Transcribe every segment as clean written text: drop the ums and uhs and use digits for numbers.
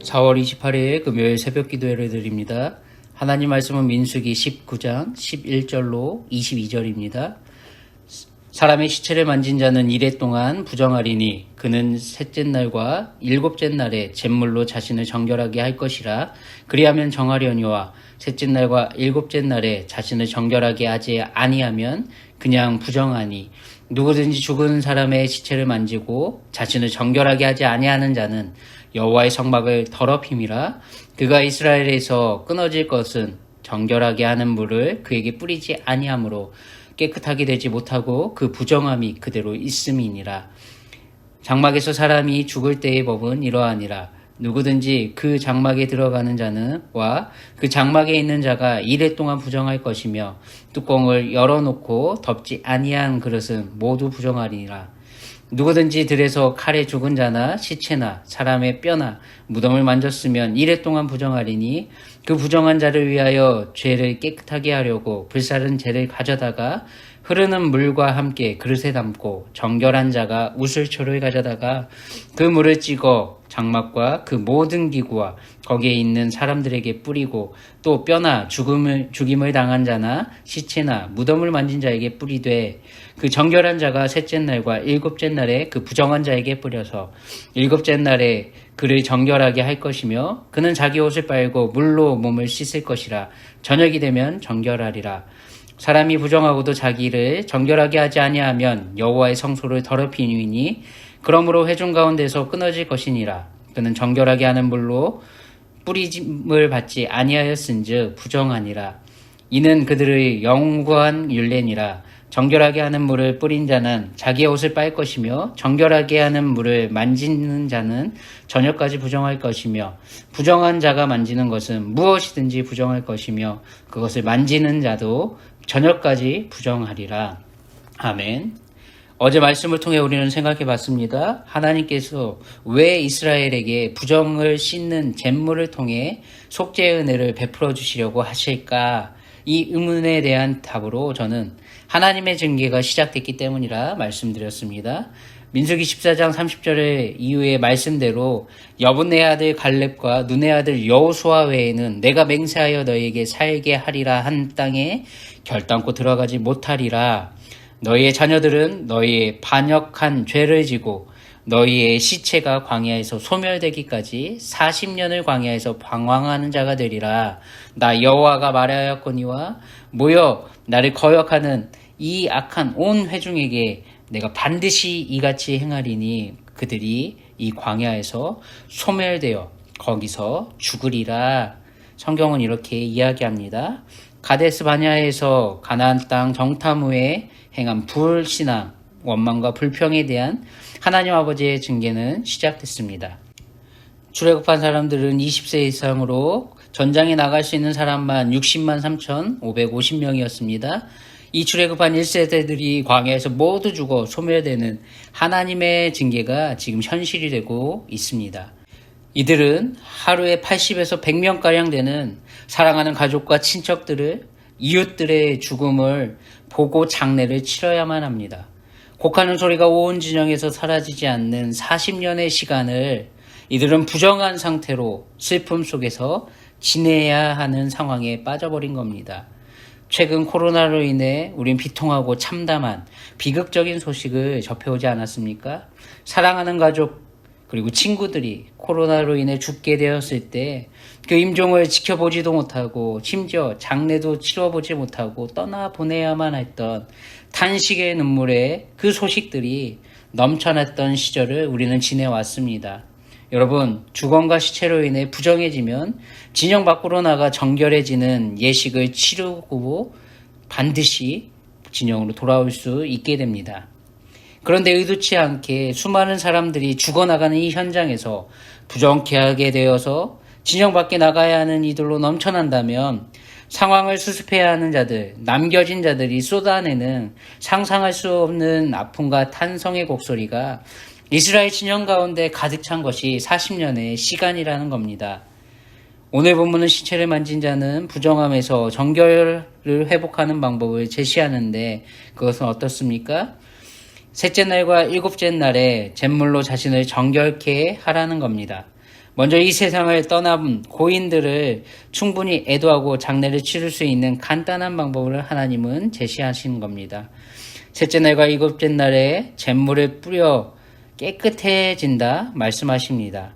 4월 28일 금요일 새벽 기도 예를 드립니다. 하나님 말씀은 민수기 19장 11절로 22절입니다. 사람의 시체를 만진 자는 이레 동안 부정하리니 그는 셋째 날과 일곱째 날에 잿물로 자신을 정결하게 할 것이라. 그리하면 정하려니와 셋째 날과 일곱째 날에 자신을 정결하게 하지 아니하면 그냥 부정하니. 누구든지 죽은 사람의 시체를 만지고 자신을 정결하게 하지 아니하는 자는 여호와의 성막을 더럽힘이라. 그가 이스라엘에서 끊어질 것은 정결하게 하는 물을 그에게 뿌리지 아니하므로 깨끗하게 되지 못하고 그 부정함이 그대로 있음이니라. 장막에서 사람이 죽을 때의 법은 이러하니라. 누구든지 그 장막에 들어가는 자는 그 장막에 있는 자가 이레 동안 부정할 것이며 뚜껑을 열어놓고 덮지 아니한 그릇은 모두 부정하리니라. 누구든지 들에서 칼에 죽은 자나 시체나 사람의 뼈나 무덤을 만졌으면 이레 동안 부정하리니 그 부정한 자를 위하여 죄를 깨끗하게 하려고 불사른 재를 가져다가 흐르는 물과 함께 그릇에 담고 정결한 자가 우슬초를 가져다가 그 물을 찍어 장막과 그 모든 기구와 거기에 있는 사람들에게 뿌리고 또 뼈나 죽임을 당한 자나 시체나 무덤을 만진 자에게 뿌리되 그 정결한 자가 셋째 날과 일곱째 날에 그 부정한 자에게 뿌려서 일곱째 날에 그를 정결하게 할 것이며 그는 자기 옷을 빨고 물로 몸을 씻을 것이라. 저녁이 되면 정결하리라. 사람이 부정하고도 자기를 정결하게 하지 아니하면 여호와의 성소를 더럽히니 그러므로 회중 가운데서 끊어질 것이니라. 그는 정결하게 하는 물로 뿌리짐을 받지 아니하였은즉 부정하니라. 이는 그들의 영구한 율례니라. 정결하게 하는 물을 뿌린 자는 자기의 옷을 빨 것이며 정결하게 하는 물을 만지는 자는 저녁까지 부정할 것이며 부정한 자가 만지는 것은 무엇이든지 부정할 것이며 그것을 만지는 자도 저녁까지 부정하리라. 아멘. 어제 말씀을 통해 우리는 생각해 봤습니다. 하나님께서 왜 이스라엘에게 부정을 씻는 잿물을 통해 속죄의 은혜를 베풀어 주시려고 하실까? 이 의문에 대한 답으로 저는 하나님의 징계가 시작됐기 때문이라 말씀드렸습니다. 민수기 14장 30절의 이후의 말씀대로 여분네 아들 갈렙과 눈의 아들 여호수아 외에는 내가 맹세하여 너희에게 살게 하리라 한 땅에 결단코 들어가지 못하리라. 너희의 자녀들은 너희의 반역한 죄를 지고 너희의 시체가 광야에서 소멸되기까지 40년을 광야에서 방황하는 자가 되리라. 나 여호와가 말하였거니와 모여 나를 거역하는 이 악한 온 회중에게 내가 반드시 이같이 행하리니 그들이 이 광야에서 소멸되어 거기서 죽으리라. 성경은 이렇게 이야기합니다. 가데스 바냐에서 가나안 땅 정탐 후에 행한 불신앙, 원망과 불평에 대한 하나님 아버지의 징계는 시작됐습니다. 출애굽한 사람들은 20세 이상으로 전장에 나갈 수 있는 사람만 60만 3,550명이었습니다. 이 출애굽한 1세대들이 광야에서 모두 죽어 소멸되는 하나님의 징계가 지금 현실이 되고 있습니다. 이들은 하루에 80에서 100명가량 되는 사랑하는 가족과 친척들을 이웃들의 죽음을 보고 장례를 치러야만 합니다. 곡하는 소리가 온 진영에서 사라지지 않는 40년의 시간을 이들은 부정한 상태로 슬픔 속에서 지내야 하는 상황에 빠져버린 겁니다. 최근 코로나로 인해 우린 비통하고 참담한 비극적인 소식을 접해오지 않았습니까? 사랑하는 가족 그리고 친구들이 코로나로 인해 죽게 되었을 때 그 임종을 지켜보지도 못하고 심지어 장례도 치러보지 못하고 떠나보내야만 했던 탄식의 눈물에 그 소식들이 넘쳐났던 시절을 우리는 지내왔습니다. 여러분, 주검과 시체로 인해 부정해지면 진영 밖으로 나가 정결해지는 예식을 치르고 반드시 진영으로 돌아올 수 있게 됩니다. 그런데 의도치 않게 수많은 사람들이 죽어나가는 이 현장에서 부정케 하게 되어서 진영 밖에 나가야 하는 이들로 넘쳐난다면 상황을 수습해야 하는 자들, 남겨진 자들이 쏟아내는 상상할 수 없는 아픔과 탄성의 곡소리가 이스라엘 진영 가운데 가득 찬 것이 40년의 시간이라는 겁니다. 오늘 본문은 시체를 만진 자는 부정함에서 정결을 회복하는 방법을 제시하는데 그것은 어떻습니까? 셋째 날과 일곱째 날에 잿물로 자신을 정결케 하라는 겁니다. 먼저 이 세상을 떠난 고인들을 충분히 애도하고 장례를 치를 수 있는 간단한 방법을 하나님은 제시하신 겁니다. 셋째 날과 일곱째 날에 잿물을 뿌려 깨끗해진다 말씀하십니다.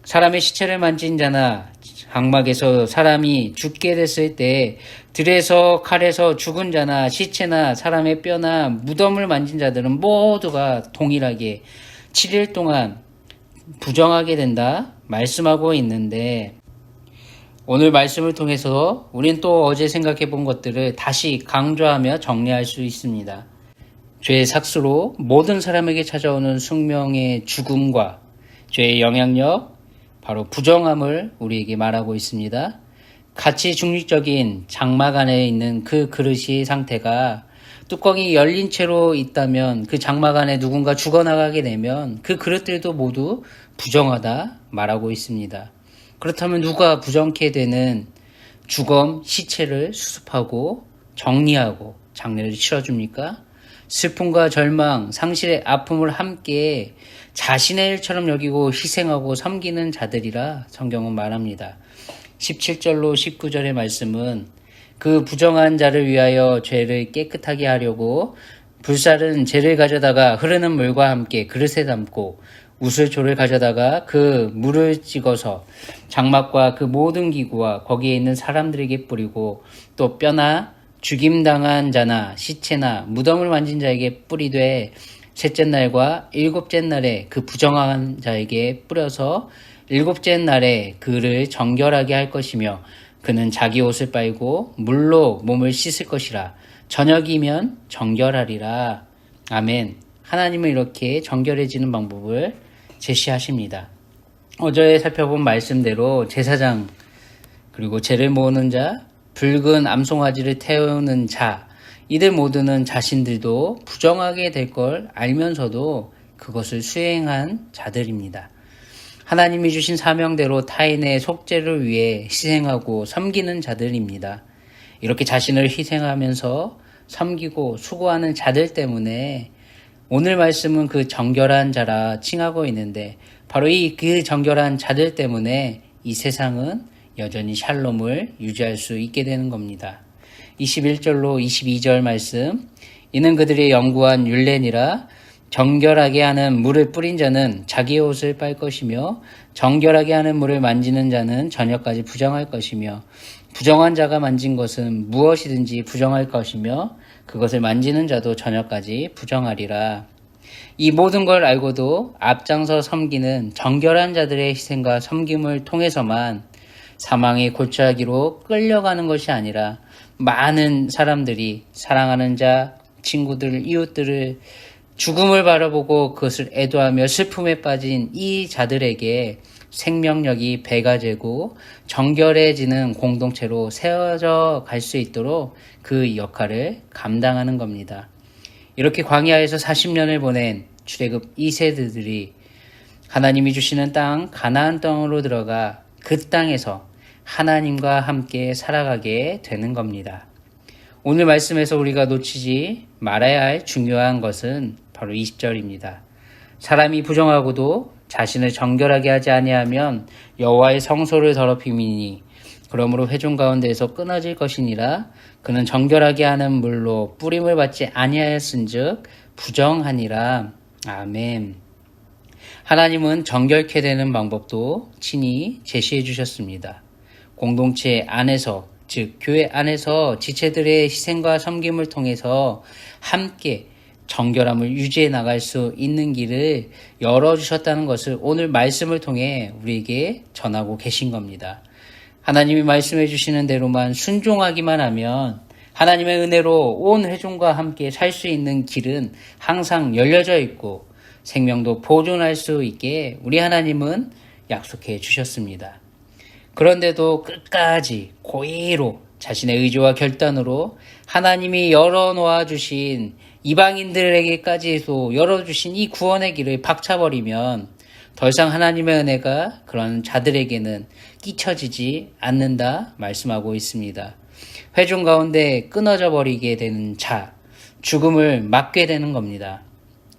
사람의 시체를 만진 자나 장막에서 사람이 죽게 됐을 때 들에서 칼에서 죽은 자나 시체나 사람의 뼈나 무덤을 만진 자들은 모두가 동일하게 7일 동안 부정하게 된다 말씀하고 있는데, 오늘 말씀을 통해서 우린 또 어제 생각해 본 것들을 다시 강조하며 정리할 수 있습니다. 죄의 삭수로 모든 사람에게 찾아오는 숙명의 죽음과 죄의 영향력, 바로 부정함을 우리에게 말하고 있습니다. 가치 중립적인 장막 안에 있는 그 그릇의 상태가 뚜껑이 열린 채로 있다면, 그 장막 안에 누군가 죽어나가게 되면 그 그릇들도 모두 부정하다 말하고 있습니다. 그렇다면 누가 부정케 되는 주검 시체를 수습하고 정리하고 장례를 치러줍니까? 슬픔과 절망, 상실의 아픔을 함께 자신의 일처럼 여기고 희생하고 섬기는 자들이라 성경은 말합니다. 17절로 19절의 말씀은 그 부정한 자를 위하여 죄를 깨끗하게 하려고 불살은 재를 가져다가 흐르는 물과 함께 그릇에 담고 우슬초를 가져다가 그 물을 찍어서 장막과 그 모든 기구와 거기에 있는 사람들에게 뿌리고, 또 뼈나 죽임당한 자나 시체나 무덤을 만진 자에게 뿌리되 셋째 날과 일곱째 날에 그 부정한 자에게 뿌려서 일곱째 날에 그를 정결하게 할 것이며, 그는 자기 옷을 빨고 물로 몸을 씻을 것이라. 저녁이면 정결하리라. 아멘. 하나님은 이렇게 정결해지는 방법을 제시하십니다. 어제 살펴본 말씀대로 제사장, 그리고 죄를 모으는 자, 붉은 암송아지를 태우는 자, 이들 모두는 자신들도 부정하게 될 걸 알면서도 그것을 수행한 자들입니다. 하나님이 주신 사명대로 타인의 속죄를 위해 희생하고 섬기는 자들입니다. 이렇게 자신을 희생하면서 섬기고 수고하는 자들 때문에 오늘 말씀은 그 정결한 자라 칭하고 있는데, 바로 그 정결한 자들 때문에 이 세상은 여전히 샬롬을 유지할 수 있게 되는 겁니다. 21절로 22절 말씀, 이는 그들의 영구한 율례니라. 정결하게 하는 물을 뿌린 자는 자기의 옷을 빨 것이며, 정결하게 하는 물을 만지는 자는 저녁까지 부정할 것이며, 부정한 자가 만진 것은 무엇이든지 부정할 것이며, 그것을 만지는 자도 저녁까지 부정하리라. 이 모든 걸 알고도 앞장서 섬기는 정결한 자들의 희생과 섬김을 통해서만 사망의 골짜기로 끌려가는 것이 아니라, 많은 사람들이 사랑하는 자, 친구들, 이웃들을 죽음을 바라보고 그것을 애도하며 슬픔에 빠진 이 자들에게 생명력이 배가 되고 정결해지는 공동체로 세워져 갈 수 있도록 그 역할을 감당하는 겁니다. 이렇게 광야에서 40년을 보낸 출애굽 2세대들이 하나님이 주시는 땅 가나안 땅으로 들어가 그 땅에서 하나님과 함께 살아가게 되는 겁니다. 오늘 말씀에서 우리가 놓치지 말아야 할 중요한 것은 바로 20절입니다. 사람이 부정하고도 자신을 정결하게 하지 아니하면 여호와의 성소를 더럽힘이니, 그러므로 회중 가운데에서 끊어질 것이니라. 그는 정결하게 하는 물로 뿌림을 받지 아니하였은즉 부정하니라. 아멘. 하나님은 정결케 되는 방법도 친히 제시해 주셨습니다. 공동체 안에서, 즉 교회 안에서 지체들의 희생과 섬김을 통해서 함께 정결함을 유지해 나갈 수 있는 길을 열어주셨다는 것을 오늘 말씀을 통해 우리에게 전하고 계신 겁니다. 하나님이 말씀해 주시는 대로만 순종하기만 하면 하나님의 은혜로 온 회중과 함께 살 수 있는 길은 항상 열려져 있고 생명도 보존할 수 있게 우리 하나님은 약속해 주셨습니다. 그런데도 끝까지 고의로 자신의 의지와 결단으로 하나님이 열어놓아 주신 이방인들에게까지도 열어주신 이 구원의 길을 박차버리면 더 이상 하나님의 은혜가 그런 자들에게는 끼쳐지지 않는다 말씀하고 있습니다. 회중 가운데 끊어져 버리게 되는 자, 죽음을 맞게 되는 겁니다.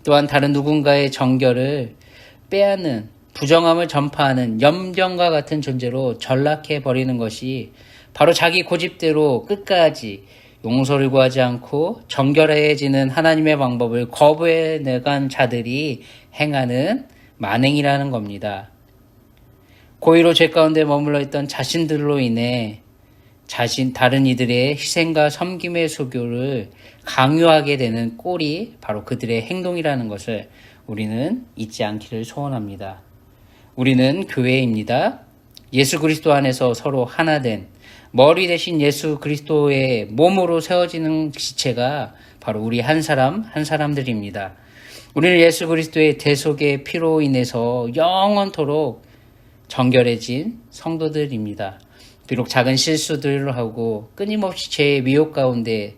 또한 다른 누군가의 정결을 빼앗는 부정함을 전파하는 염병과 같은 존재로 전락해 버리는 것이 바로 자기 고집대로 끝까지 용서를 구하지 않고 정결해지는 하나님의 방법을 거부해 내간 자들이 행하는 만행이라는 겁니다. 고의로 죄 가운데 머물러 있던 자신들로 인해 다른 이들의 희생과 섬김의 소교를 강요하게 되는 꼴이 바로 그들의 행동이라는 것을 우리는 잊지 않기를 소원합니다. 우리는 교회입니다. 예수 그리스도 안에서 서로 하나된 머리 대신 예수 그리스도의 몸으로 세워지는 지체가 바로 우리 한 사람들입니다. 우리는 예수 그리스도의 대속의 피로 인해서 영원토록 정결해진 성도들입니다. 비록 작은 실수들을 하고 끊임없이 죄의 미혹 가운데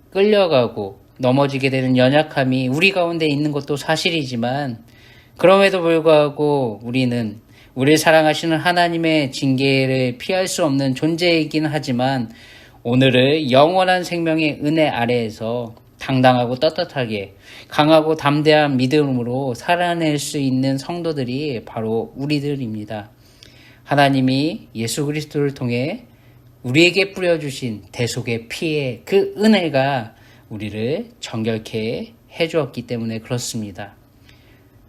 끌려가고 넘어지게 되는 연약함이 우리 가운데 있는 것도 사실이지만 그럼에도 불구하고 우리는 우리를 사랑하시는 하나님의 징계를 피할 수 없는 존재이긴 하지만 오늘을 영원한 생명의 은혜 아래에서 당당하고 떳떳하게 강하고 담대한 믿음으로 살아낼 수 있는 성도들이 바로 우리들입니다. 하나님이 예수 그리스도를 통해 우리에게 뿌려주신 대속의 피의 그 은혜가 우리를 정결케 해주었기 때문에 그렇습니다.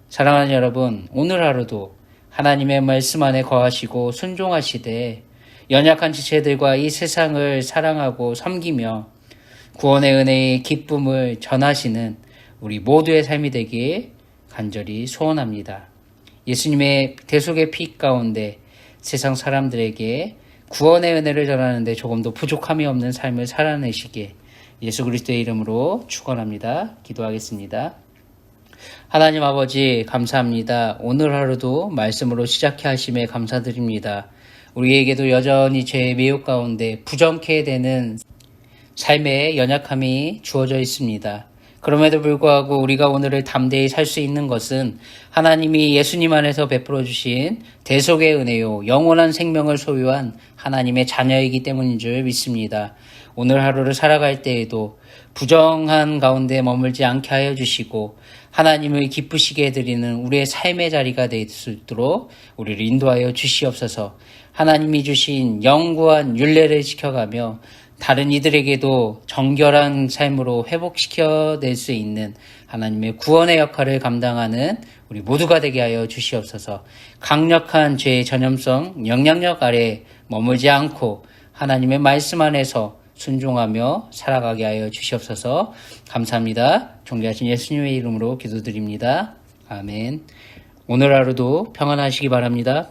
사랑하는 여러분, 오늘 하루도 하나님의 말씀 안에 거하시고 순종하시되 연약한 지체들과 이 세상을 사랑하고 섬기며 구원의 은혜의 기쁨을 전하시는 우리 모두의 삶이 되길 간절히 소원합니다. 예수님의 대속의 피 가운데 세상 사람들에게 구원의 은혜를 전하는데 조금도 부족함이 없는 삶을 살아내시게 예수 그리스도의 이름으로 축원합니다. 기도하겠습니다. 하나님 아버지 감사합니다. 오늘 하루도 말씀으로 시작해 하심에 감사드립니다. 우리에게도 여전히 죄의 미혹 가운데 부정케 되는 삶의 연약함이 주어져 있습니다. 그럼에도 불구하고 우리가 오늘을 담대히 살 수 있는 것은 하나님이 예수님 안에서 베풀어 주신 대속의 은혜요 영원한 생명을 소유한 하나님의 자녀이기 때문인 줄 믿습니다. 오늘 하루를 살아갈 때에도 부정한 가운데 머물지 않게 하여 주시고 하나님을 기쁘시게 해드리는 우리의 삶의 자리가 될 수 있도록 우리를 인도하여 주시옵소서. 하나님이 주신 영구한 율례를 지켜가며 다른 이들에게도 정결한 삶으로 회복시켜낼 수 있는 하나님의 구원의 역할을 감당하는 우리 모두가 되게 하여 주시옵소서. 강력한 죄의 전염성, 영향력 아래 머물지 않고 하나님의 말씀 안에서 순종하며 살아가게 하여 주시옵소서. 감사합니다. 존귀하신 예수님의 이름으로 기도드립니다. 아멘. 오늘 하루도 평안하시기 바랍니다.